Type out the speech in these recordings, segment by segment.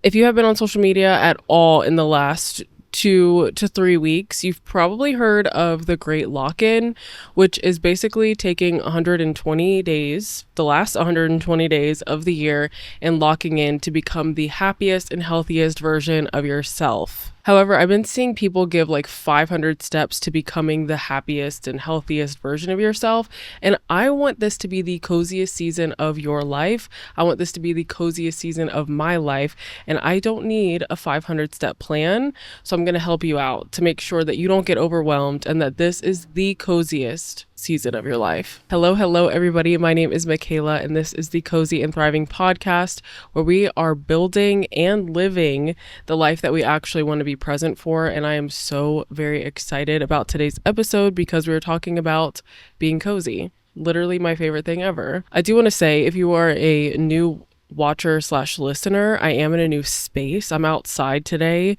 If you have been on social media at all in the last 2 to 3 weeks, you've probably heard of the Great Lock-in, which is basically taking 120 days, the last 120 days of the year, and locking in to become the happiest and healthiest version of yourself. However, I've been seeing people give like 500 steps to becoming the happiest and healthiest version of yourself. And I want this to be the coziest season of your life. I want this to be the coziest season of my life. And I don't need a 500 step plan. So I'm going to help you out to make sure that you don't get overwhelmed and that this is the coziest season of your life. Hello, everybody. My name is Michaela, and this is the Cozy and Thriving podcast, where we are building and living the life that we actually want to be present for. And I am so very excited about today's episode because we're talking about being cozy. Literally my favorite thing ever. I do want to say, if you are a new watcher/listener, I am in a new space. I'm outside today.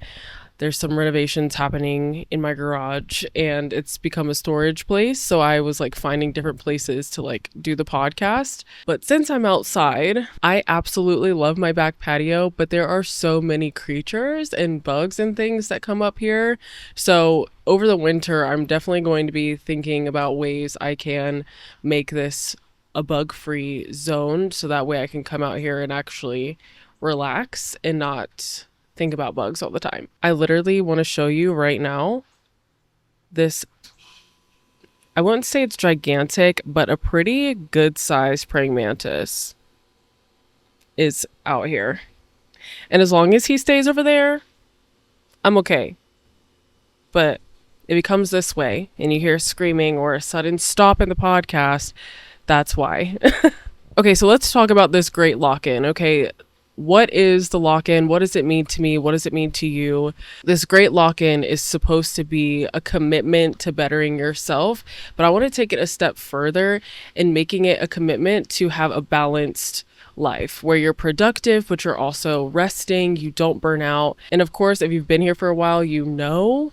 There's some renovations happening in my garage and it's become a storage place. So I was like finding different places to like do the podcast. But since I'm outside, I absolutely love my back patio, but there are so many creatures and bugs and things that come up here. So over the winter, I'm definitely going to be thinking about ways I can make this a bug-free zone. So that way I can come out here and actually relax and not think about bugs all the time. I literally want to show you right now this, I wouldn't say it's gigantic, but a pretty good sized praying mantis is out here. And as long as he stays over there, I'm okay. But if he comes this way and you hear screaming or a sudden stop in the podcast, that's why. Okay, so let's talk about this Great Lock-in. Okay, what is the lock-in? What does it mean to me? What does it mean to you? This Great Lock-in is supposed to be a commitment to bettering yourself, but I want to take it a step further in making it a commitment to have a balanced life where you're productive, but you're also resting, you don't burn out. And of course, if you've been here for a while, you know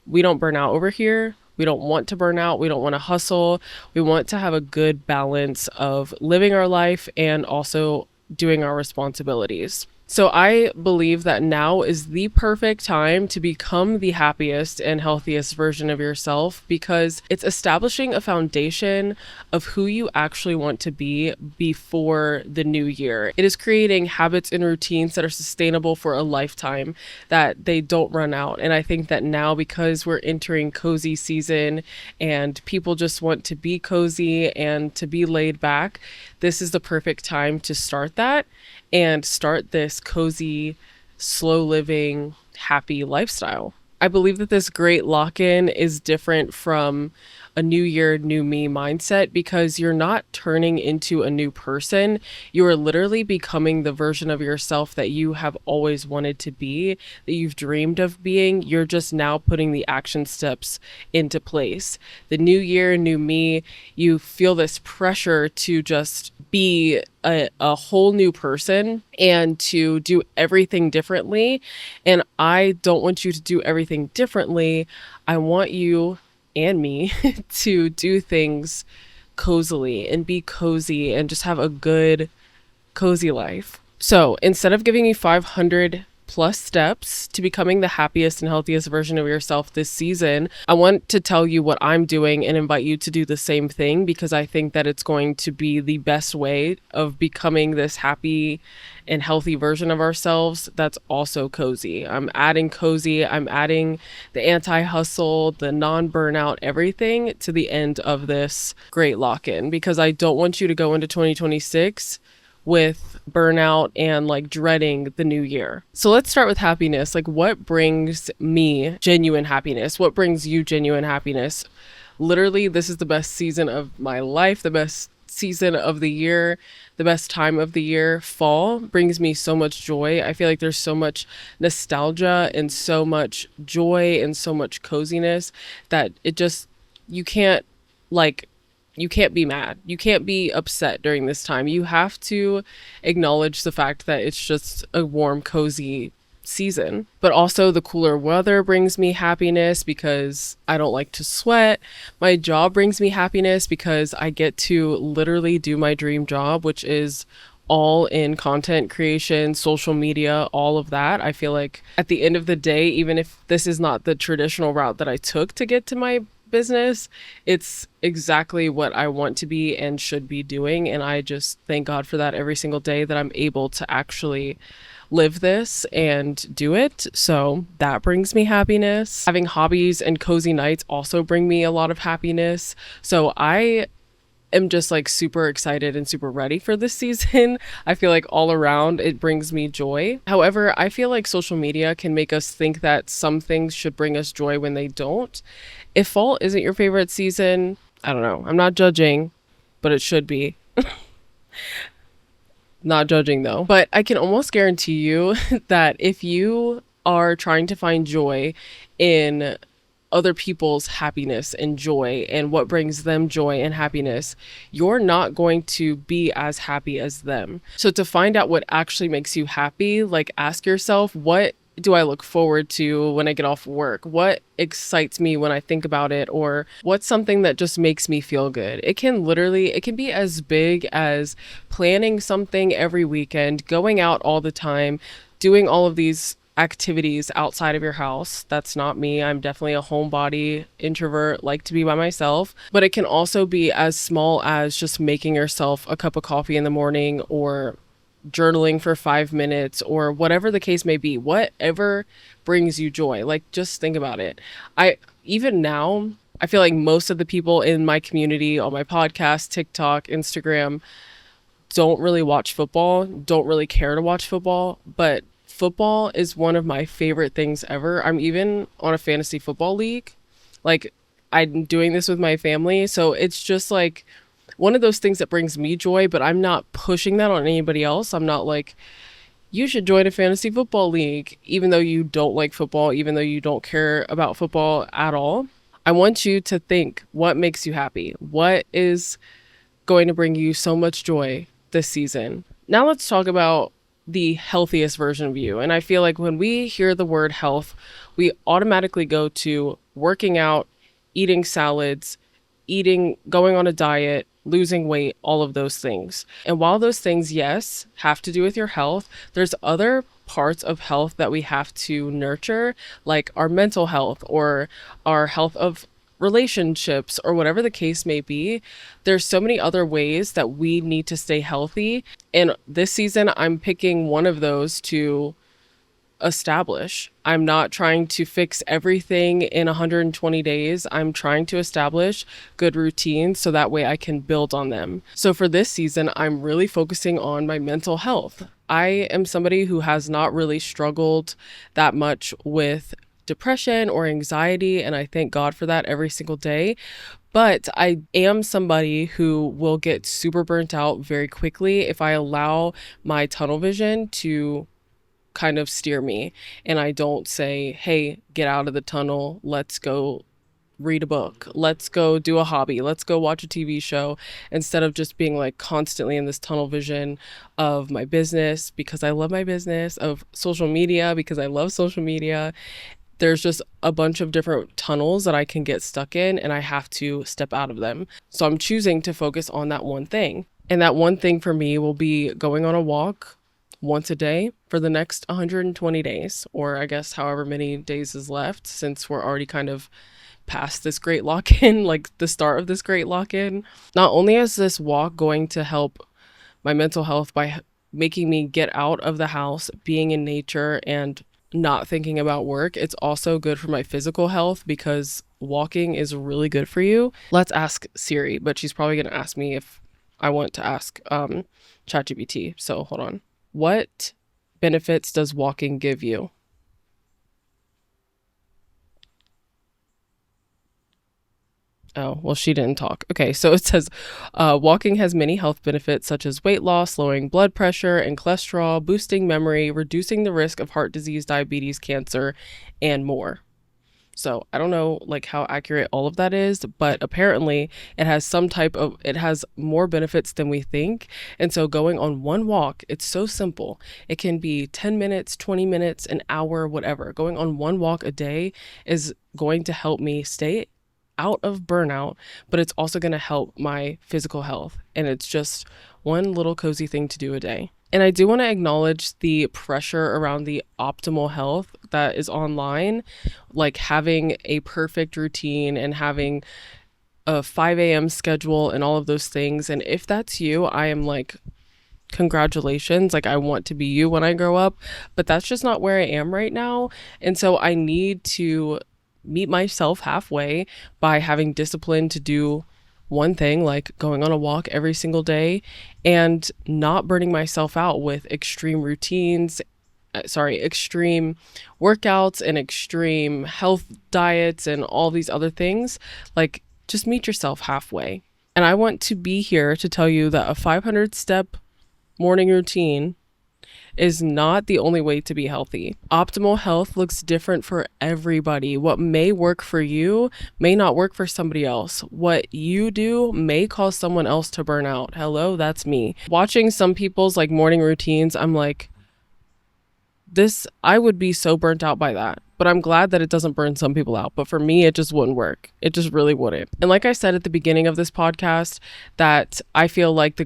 we don't burn out over here. We don't want to burn out. We don't want to hustle. We want to have a good balance of living our life and also doing our responsibilities. So I believe that now is the perfect time to become the happiest and healthiest version of yourself because it's establishing a foundation of who you actually want to be before the new year. It is creating habits and routines that are sustainable for a lifetime, that they don't run out. And I think that now, because we're entering cozy season and people just want to be cozy and to be laid back, this is the perfect time to start that and start this cozy, slow living, happy lifestyle. I believe that this Great Lock-in is different from a new year, new me mindset because you're not turning into a new person. You are literally becoming the version of yourself that you have always wanted to be, that you've dreamed of being. You're just now putting the action steps into place. The new year, new me, you feel this pressure to just be a whole new person and to do everything differently. And I don't want you to do everything differently. I want you and me to do things cozily and be cozy and just have a good, cozy life. So instead of giving you 500 plus steps to becoming the happiest and healthiest version of yourself this season, I want to tell you what I'm doing and invite you to do the same thing because I think that it's going to be the best way of becoming this happy and healthy version of ourselves that's also cozy. I'm adding cozy, I'm adding the anti-hustle, the non-burnout, everything to the end of this Great Lock-in because I don't want you to go into 2026 with burnout and like dreading the new year. So let's start with happiness. Like, what brings me genuine happiness? What brings you genuine happiness? Literally, this is the best season of my life, the best season of the year, the best time of the year. Fall brings me so much joy. I feel like there's so much nostalgia and so much joy and so much coziness that it just, you can't be mad. You can't be upset during this time. You have to acknowledge the fact that it's just a warm, cozy season. But also the cooler weather brings me happiness because I don't like to sweat. My job brings me happiness because I get to literally do my dream job, which is all in content creation, social media, all of that. I feel like at the end of the day, even if this is not the traditional route that I took to get to my business, it's exactly what I want to be and should be doing. And I just thank God for that every single day that I'm able to actually live this and do it. So that brings me happiness. Having hobbies and cozy nights also bring me a lot of happiness. So I am just like super excited and super ready for this season. I feel like all around it brings me joy. However, I feel like social media can make us think that some things should bring us joy when they don't. If fall isn't your favorite season, I don't know. I'm not judging, but it should be. Not judging though. But I can almost guarantee you that if you are trying to find joy in other people's happiness and joy and what brings them joy and happiness, you're not going to be as happy as them. So to find out what actually makes you happy, like ask yourself, what do I look forward to when I get off work? What excites me when I think about it? Or what's something that just makes me feel good? It can be as big as planning something every weekend, going out all the time, doing all of these activities outside of your house. That's not me. I'm definitely a homebody introvert, like to be by myself. But it can also be as small as just making yourself a cup of coffee in the morning, or journaling for 5 minutes, or whatever the case may be. Whatever brings you joy. Like, just think about it. Even now, I feel like most of the people in my community, on my podcast, TikTok, Instagram, don't really watch football, don't really care to watch football, but football is one of my favorite things ever. I'm even on a fantasy football league. Like, I'm doing this with my family, so it's just like one of those things that brings me joy, but I'm not pushing that on anybody else. I'm not like, you should join a fantasy football league, even though you don't like football, even though you don't care about football at all. I want you to think, what makes you happy? What is going to bring you so much joy this season? Now let's talk about the healthiest version of you. And I feel like when we hear the word health, we automatically go to working out, eating salads, going on a diet, losing weight, all of those things. And while those things, yes, have to do with your health, there's other parts of health that we have to nurture, like our mental health or our health of relationships or whatever the case may be. There's so many other ways that we need to stay healthy. And this season, I'm picking one of those to establish. I'm not trying to fix everything in 120 days. I'm trying to establish good routines so that way I can build on them. So for this season, I'm really focusing on my mental health. I am somebody who has not really struggled that much with depression or anxiety, and I thank God for that every single day. But I am somebody who will get super burnt out very quickly if I allow my tunnel vision to kind of steer me, and I don't say, hey, get out of the tunnel, let's go read a book, let's go do a hobby, let's go watch a TV show, instead of just being like constantly in this tunnel vision of my business because I love my business, of social media because I love social media. There's just a bunch of different tunnels that I can get stuck in, and I have to step out of them. So I'm choosing to focus on that one thing. And that one thing for me will be going on a walk once a day for the next 120 days, or I guess however many days is left, since we're already kind of past this great lock-in, like the start of this great lock-in. Not only is this walk going to help my mental health by making me get out of the house, being in nature, and not thinking about work, it's also good for my physical health because walking is really good for you. Let's ask Siri, but she's probably going to ask me if I want to ask ChatGPT. So hold on. What benefits does walking give you? Oh, well, she didn't talk. Okay, so it says walking has many health benefits such as weight loss, lowering blood pressure and cholesterol, boosting memory, reducing the risk of heart disease, diabetes, cancer, and more. So I don't know like how accurate all of that is, but apparently it has more benefits than we think. And so going on one walk, it's so simple. It can be 10 minutes, 20 minutes, an hour, whatever. Going on one walk a day is going to help me stay out of burnout, but it's also going to help my physical health. And it's just one little cozy thing to do a day. And I do want to acknowledge the pressure around the optimal health that is online, like having a perfect routine and having a 5 a.m. schedule and all of those things. And if that's you, I am like, congratulations. Like, I want to be you when I grow up, but that's just not where I am right now. And so I need to meet myself halfway by having discipline to do one thing, like going on a walk every single day, and not burning myself out with extreme routines, extreme workouts and extreme health diets and all these other things. Like, just meet yourself halfway. And I want to be here to tell you that a 500 step morning routine is not the only way to be healthy. Optimal health looks different for everybody. What may work for you may not work for somebody else. What you do may cause someone else to burn out. Hello, that's me. Watching some people's like morning routines, I'm like, I would be so burnt out by that. But I'm glad that it doesn't burn some people out. But for me, it just wouldn't work. It just really wouldn't. And like I said at the beginning of this podcast, that I feel like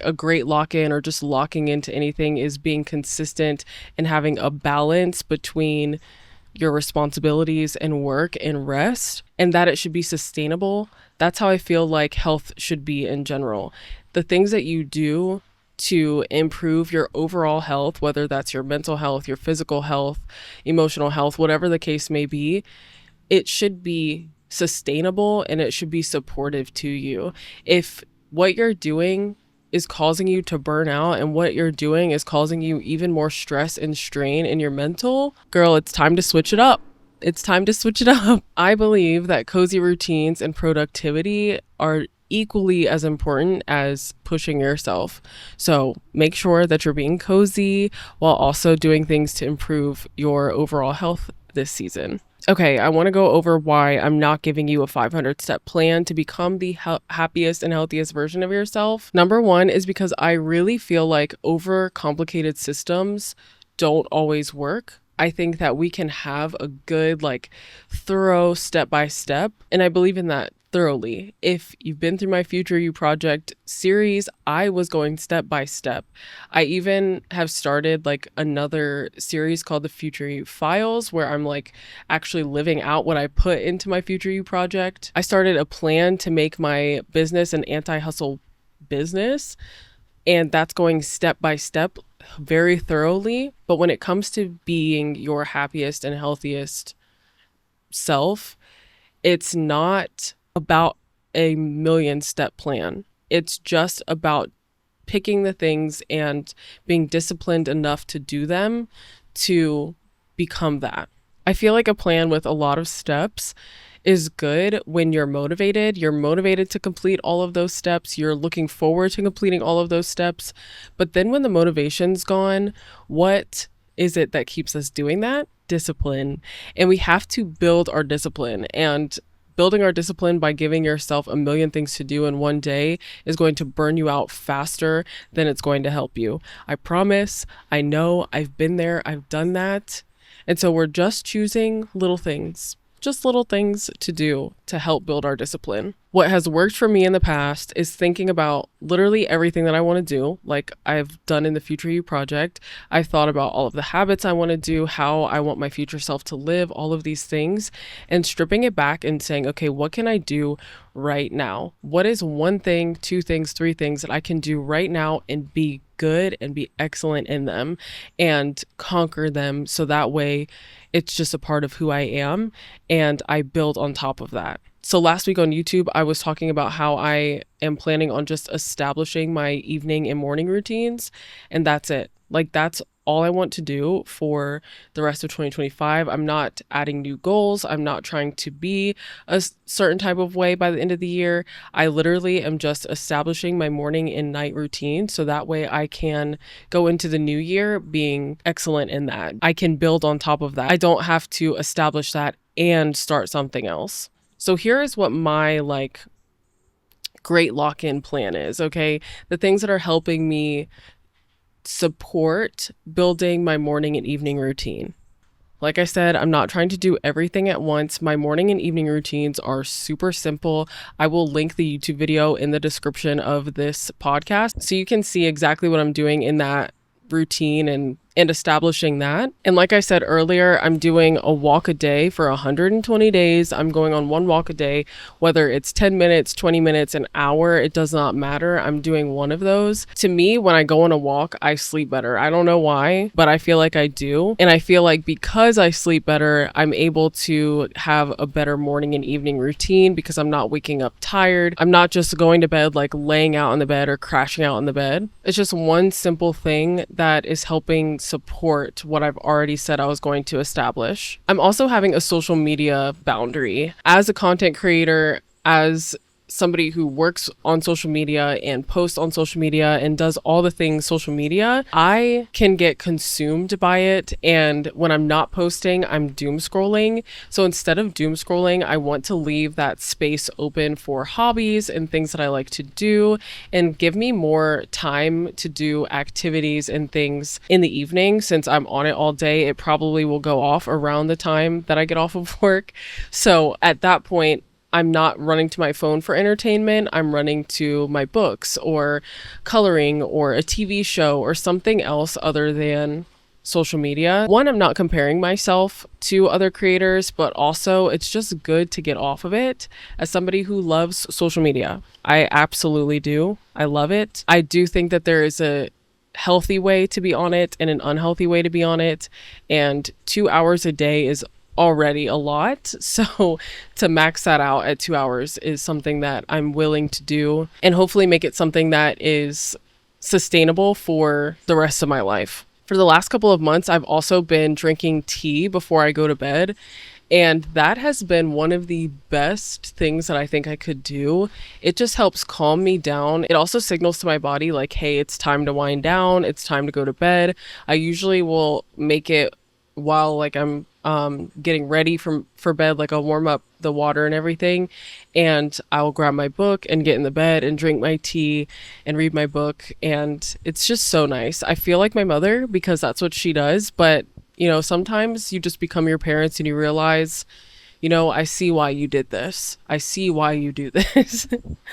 a great lock-in or just locking into anything is being consistent and having a balance between your responsibilities and work and rest, and that it should be sustainable. That's how I feel like health should be in general. The things that you do to improve your overall health, whether that's your mental health, your physical health, emotional health, whatever the case may be, it should be sustainable and it should be supportive to you. If what you're doing is causing you to burn out and what you're doing is causing you even more stress and strain in your mental, girl, it's time to switch it up. It's time to switch it up. I believe that cozy routines and productivity are equally as important as pushing yourself. So make sure that you're being cozy while also doing things to improve your overall health this season. Okay, I want to go over why I'm not giving you a 500 step plan to become the happiest and healthiest version of yourself. Number one is because I really feel like overcomplicated systems don't always work. I think that we can have a good, like, thorough step by step, and I believe in that thoroughly. If you've been through my Future You project series, I was going step by step. I even have started like another series called the Future You Files, where I'm like actually living out what I put into my Future You project. I started a plan to make my business an anti-hustle business, and that's going step by step very thoroughly. But when it comes to being your happiest and healthiest self, it's not about a million step plan. It's just about picking the things and being disciplined enough to do them to become that. I feel like a plan with a lot of steps is good when you're motivated. You're motivated to complete all of those steps. You're looking forward to completing all of those steps. But then when the motivation's gone, what is it that keeps us doing that? Discipline. And we have to build our discipline. And building our discipline by giving yourself a million things to do in one day is going to burn you out faster than it's going to help you. I promise. I know. I've been there. I've done that. And so we're just choosing little things to do to help build our discipline. What has worked for me in the past is thinking about literally everything that I want to do, like I've done in the Future You project. I've thought about all of the habits I want to do, how I want my future self to live, all of these things, and stripping it back and saying, okay, what can I do right now? What is one thing, two things, three things that I can do right now and be good and be excellent in them and conquer them, so that way it's just a part of who I am and I build on top of that. So last week on YouTube, I was talking about how I am planning on just establishing my evening and morning routines, and that's it. Like, that's all I want to do for the rest of 2025. I'm not adding new goals. I'm not trying to be a certain type of way by the end of the year. I literally am just establishing my morning and night routine, so that way I can go into the new year being excellent in that. I can build on top of that. I don't have to establish that and start something else. So here is what my great lock-in plan is, okay? The things that are helping me support building my morning and evening routine. Like I said, I'm not trying to do everything at once. My morning and evening routines are super simple. I will link the YouTube video in the description of this podcast so you can see exactly what I'm doing in that routine and establishing that. And like I said earlier, I'm doing a walk a day for 120 days. I'm going on one walk a day, whether it's 10 minutes, 20 minutes, an hour, it does not matter. I'm doing one of those. To me, when I go on a walk, I sleep better. I don't know why, but I feel like I do. And I feel like because I sleep better, I'm able to have a better morning and evening routine because I'm not waking up tired. I'm not just going to bed like laying out in the bed or crashing out in the bed. It's just one simple thing that is helping support what I've already said I was going to establish. I'm also having a social media boundary. As a content creator, as somebody who works on social media and posts on social media and does all the things social media, I can get consumed by it. And when I'm not posting, I'm doom scrolling. So instead of doom scrolling, I want to leave that space open for hobbies and things that I like to do and give me more time to do activities and things in the evening. Since I'm on it all day, it probably will go off around the time that I get off of work. So at that point, I'm not running to my phone for entertainment. I'm running to my books or coloring or a TV show or something else other than social media. One, I'm not comparing myself to other creators, but also it's just good to get off of it. As somebody who loves social media, I absolutely do. I love it. I do think that there is a healthy way to be on it and an unhealthy way to be on it. And 2 hours a day is already a lot. So to max that out at 2 hours is something that I'm willing to do and hopefully make it something that is sustainable for the rest of my life. For the last couple of months, I've also been drinking tea before I go to bed. And that has been one of the best things that I think I could do. It just helps calm me down. It also signals to my body like, hey, it's time to wind down. It's time to go to bed. I usually will make it while like I'm getting ready for bed, like I'll warm up the water and everything, and I'll grab my book and get in the bed and drink my tea and read my book, and it's just so nice. I feel like my mother because that's what she does, but you know, sometimes you just become your parents and you realize, you know, I see why you did this. I see why you do this.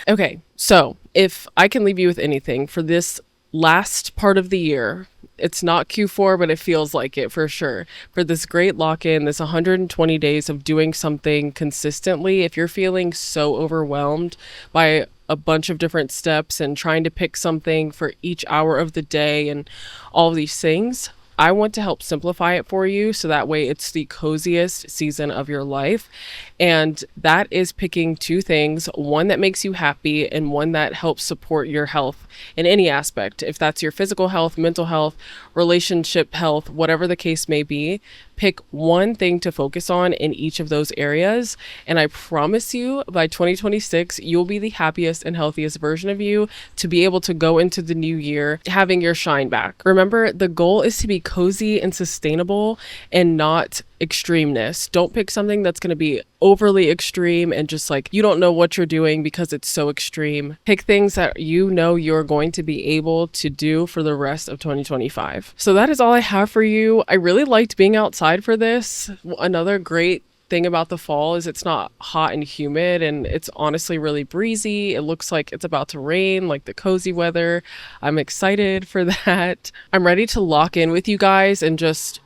Okay, so if I can leave you with anything for this last part of the year, it's not Q4, but it feels like it for sure. For this great lock-in, this 120 days of doing something consistently, if you're feeling so overwhelmed by a bunch of different steps and trying to pick something for each hour of the day and all of these things, I want to help simplify it for you so that way it's the coziest season of your life. And that is picking two things, one that makes you happy and one that helps support your health in any aspect. If that's your physical health, mental health, relationship health, whatever the case may be, pick one thing to focus on in each of those areas. And I promise you, by 2026, you'll be the happiest and healthiest version of you to be able to go into the new year having your shine back. Remember, the goal is to be cozy and sustainable and not extremeness. Don't pick something that's going to be overly extreme and just like you don't know what you're doing because it's so extreme. Pick things that you know you're going to be able to do for the rest of 2025. So that is all I have for you. I really liked being outside for this. Another great thing about the fall is it's not hot and humid and it's honestly really breezy. It looks like it's about to rain, like the cozy weather. I'm excited for that. I'm ready to lock in with you guys and just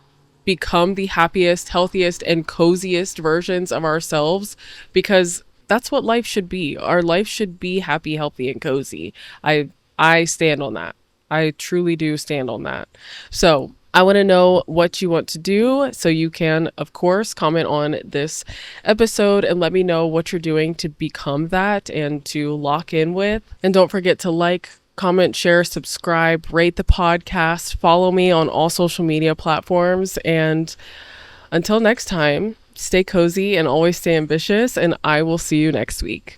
become the happiest, healthiest, and coziest versions of ourselves because that's what life should be. Our life should be happy, healthy, and cozy. I stand on that. I truly do stand on that. So I want to know what you want to do. So you can, of course, comment on this episode and let me know what you're doing to become that and to lock in with. And don't forget to like, comment, share, subscribe, rate the podcast, follow me on all social media platforms. And until next time, stay cozy and always stay ambitious. And I will see you next week.